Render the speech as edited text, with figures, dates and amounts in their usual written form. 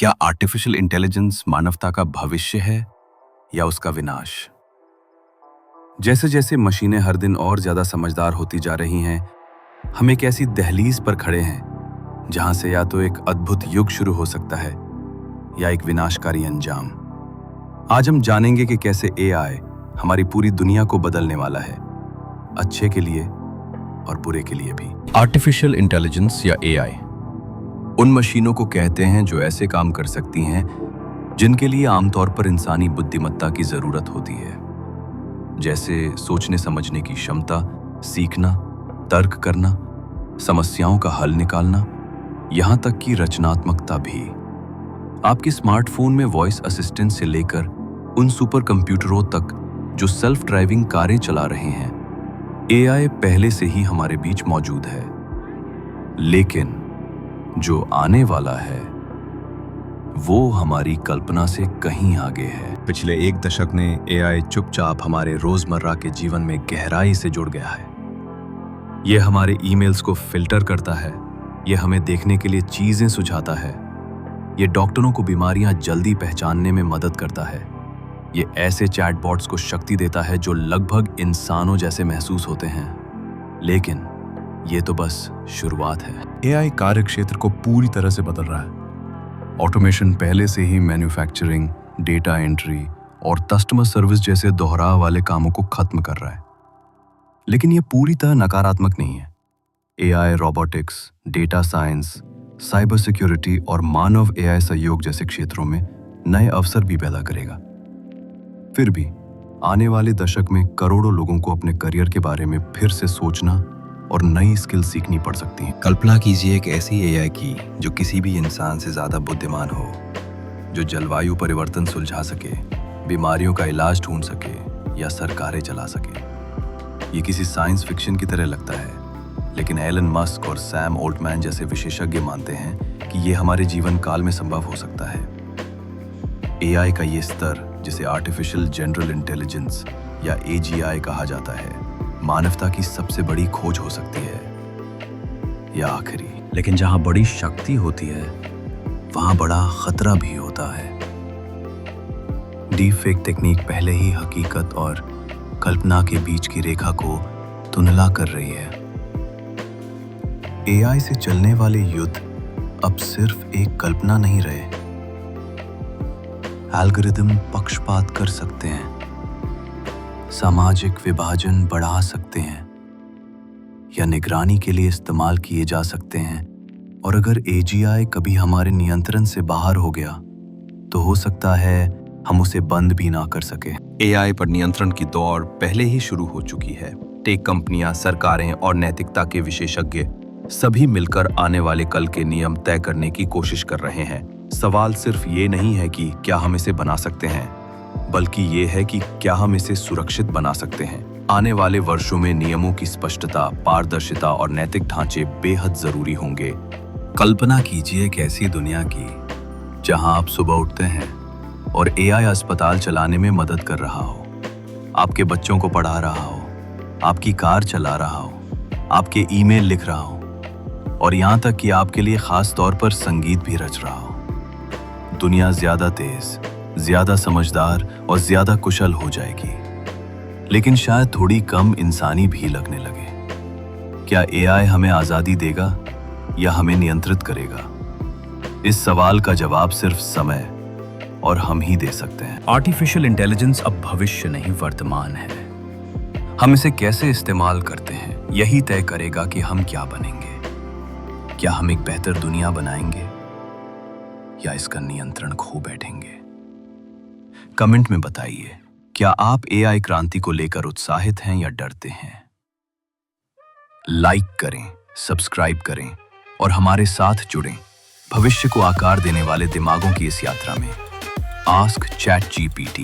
क्या artificial intelligence मानवता का भविष्य है या उसका विनाश? जैसे जैसे मशीनें हर दिन और ज्यादा समझदार होती जा रही हैं, हम एक ऐसी दहलीज पर खड़े हैं जहां से या तो एक अद्भुत युग शुरू हो सकता है या एक विनाशकारी अंजाम। आज हम जानेंगे कि कैसे एआई हमारी पूरी दुनिया को बदलने वाला है, अच्छे के लिए और बुरे के लिए भी। आर्टिफिशियल इंटेलिजेंस या एआई उन मशीनों को कहते हैं जो ऐसे काम कर सकती हैं जिनके लिए आमतौर पर इंसानी बुद्धिमत्ता की जरूरत होती है, जैसे सोचने समझने की क्षमता, सीखना, तर्क करना, समस्याओं का हल निकालना, यहां तक कि रचनात्मकता भी। आपके स्मार्टफोन में वॉइस असिस्टेंट से लेकर उन सुपर कंप्यूटरों तक जो सेल्फ ड्राइविंग कारें चला रहे हैं, एआई पहले से ही हमारे बीच मौजूद है। लेकिन जो आने वाला है वो हमारी कल्पना से कहीं आगे है। पिछले एक दशक ने एआई चुपचाप हमारे रोजमर्रा के जीवन में गहराई से जुड़ गया है। यह हमारे ईमेल्स को फिल्टर करता है, यह हमें देखने के लिए चीजें सुझाता है, यह डॉक्टरों को बीमारियां जल्दी पहचानने में मदद करता है, यह ऐसे चैटबॉट्स को शक्ति देता है जो लगभग इंसानों जैसे महसूस होते हैं। लेकिन ये तो बस शुरुआत है। एआई कार्य क्षेत्र को पूरी तरह से बदल रहा है। ऑटोमेशन पहले से ही मैन्युफैक्चरिंग, डेटा एंट्री और कस्टमर सर्विस जैसे दोहराव वाले कामों को खत्म कर रहा है। लेकिन यह पूरी तरह नकारात्मक नहीं है। AI robotics, data science, cyber security और मानव एआई सहयोग जैसे क्षेत्रों में नए अवसर भी पैदा करेगा। फिर भी आने वाले दशक में करोड़ों लोगों को अपने करियर के बारे में फिर से सोचना और नई स्किल सीखनी पड़ सकती हैं। कल्पना कीजिए एक ऐसी एआई की जो किसी भी इंसान से ज्यादा बुद्धिमान हो, जो जलवायु परिवर्तन सुलझा सके, बीमारियों का इलाज ढूंढ सके या सरकारें चला सके। ये किसी साइंस फिक्शन की तरह लगता है, लेकिन एलन मस्क और सैम ओल्टमैन जैसे विशेषज्ञ मानते हैं कि ये हमारे जीवन काल में संभव हो सकता है। एआई का ये स्तर, जिसे आर्टिफिशियल जनरल इंटेलिजेंस या एजीआई कहा जाता है, मानवता की सबसे बड़ी खोज हो सकती है या आखिरी। लेकिन जहां बड़ी शक्ति होती है वहां बड़ा खतरा भी होता है। डीप फेक तकनीक पहले ही हकीकत और कल्पना के बीच की रेखा को धुंधला कर रही है। एआई से चलने वाले युद्ध अब सिर्फ एक कल्पना नहीं रहे। एल्गोरिदम पक्षपात कर सकते हैं, सामाजिक विभाजन बढ़ा सकते हैं या निगरानी के लिए इस्तेमाल किए जा सकते हैं। और अगर एजीआई कभी हमारे नियंत्रण से बाहर हो गया तो हो सकता है हम उसे बंद भी ना कर सके। एआई पर नियंत्रण की दौड़ पहले ही शुरू हो चुकी है। टेक कंपनियां, सरकारें और नैतिकता के विशेषज्ञ सभी मिलकर आने वाले कल के नियम तय करने की कोशिश कर रहे हैं। सवाल सिर्फ ये नहीं है कि क्या हम इसे बना सकते हैं, बल्कि ये है कि क्या हम इसे सुरक्षित बना सकते हैं। आने वाले वर्षों में नियमों की स्पष्टता, पारदर्शिता और नैतिक ढांचे बेहद जरूरी होंगे। कल्पना कीजिए एक ऐसी दुनिया की जहां आप सुबह उठते हैं और एआई अस्पताल चलाने में मदद कर रहा हो, आपके बच्चों को पढ़ा रहा हो, आपकी कार चला रहा हो, आपके ईमेल लिख रहा हो और यहां तक कि आपके लिए खास तौर पर संगीत भी रच रहा हो। दुनिया ज्यादा तेज, ज्यादा समझदार और ज्यादा कुशल हो जाएगी, लेकिन शायद थोड़ी कम इंसानी भी लगने लगे। क्या एआई हमें आजादी देगा या हमें नियंत्रित करेगा? इस सवाल का जवाब सिर्फ समय और हम ही दे सकते हैं। आर्टिफिशियल इंटेलिजेंस अब भविष्य नहीं, वर्तमान है। हम इसे कैसे इस्तेमाल करते हैं यही तय करेगा कि हम क्या बनेंगे। क्या हम एक बेहतर दुनिया बनाएंगे या इसका नियंत्रण खो बैठेंगे? कमेंट में बताइए, क्या आप एआई क्रांति को लेकर उत्साहित हैं या डरते हैं? लाइक करें, सब्सक्राइब करें और हमारे साथ जुड़ें भविष्य को आकार देने वाले दिमागों की इस यात्रा में। Ask chat GPT.